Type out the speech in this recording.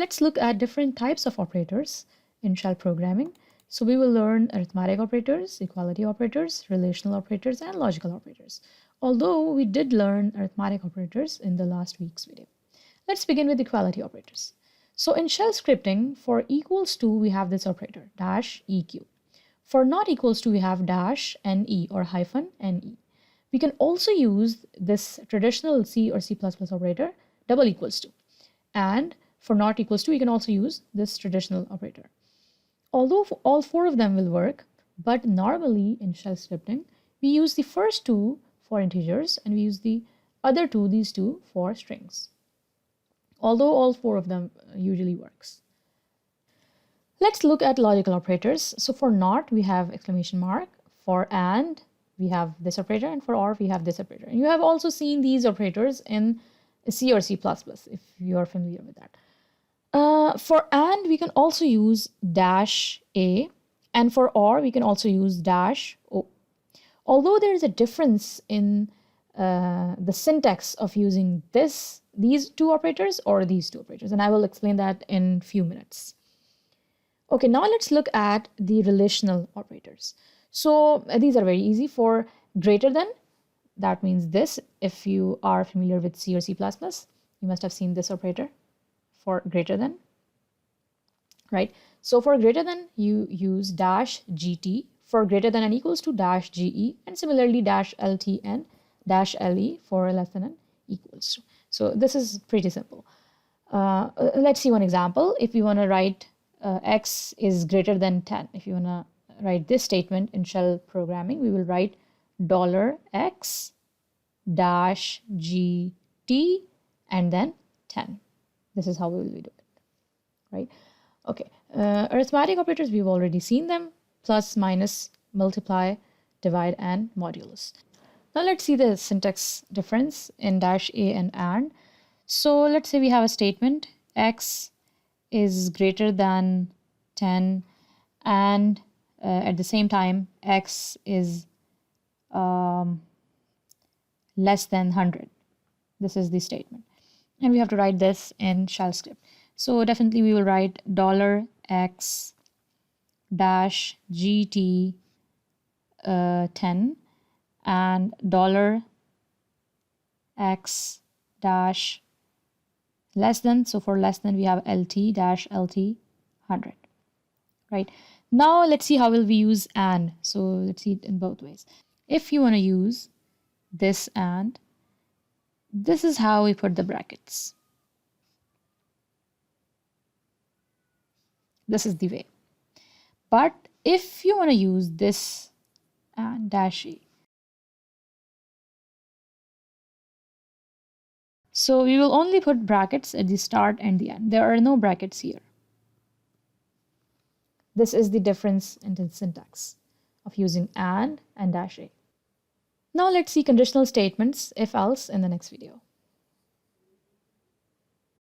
Let's look at different types of operators in shell programming. So we will learn arithmetic operators, equality operators, relational operators, and logical operators. Although we did learn arithmetic operators in the last week's video. Let's begin with equality operators. So in shell scripting, for equals to, we have this operator, dash eq. For not equals to, we have dash ne or hyphen ne. We can also use this traditional C or C++ operator, double equals to. And for not equals to, we can also use this traditional operator. Although all four of them will work, but normally in shell scripting, we use the first two for integers and we use the other two, these two, for strings. Although all four of them usually works. Let's look at logical operators. So for not, we have exclamation mark. For and, we have this operator, and for or, we have this operator. And you have also seen these operators in C or C++, if you are familiar with that. For and, we can also use dash a, and for or, we can also use dash o. Although there is a difference in the syntax of using these two operators or these two operators, and I will explain that in a few minutes. Okay, now let's look at the relational operators. So these are very easy. For greater than, that means this. If you are familiar with C or C++, you must have seen this operator for greater than, right? So for greater than, you use dash gt. For greater than and equals to, dash ge, and similarly dash lt and dash le for less than and equals to. So this is pretty simple. Let's see one example. If we want to write x is greater than 10, if you want to write this statement in shell programming, we will write $x dash gt and then 10. This is how we will do it, right? Okay, arithmetic operators, we've already seen them: plus, minus, multiply, divide, and modulus. Now let's see the syntax difference in dash a and. So let's say we have a statement, x is greater than 10 and at the same time x is less than 100. This is the statement, and we have to write this in shell script. So definitely we will write $x dash gt 10 and $x dash less than, so for less than we have lt dash lt 100, right? Now let's see how will we use and. So let's see it in both ways. If you want to use this and, this is how we put the brackets. This is the way. But if you want to use this and dash e, so we will only put brackets at the start and the end. There are no brackets here. This is the difference in the syntax of using and dash a. Now let's see conditional statements, if else, in the next video.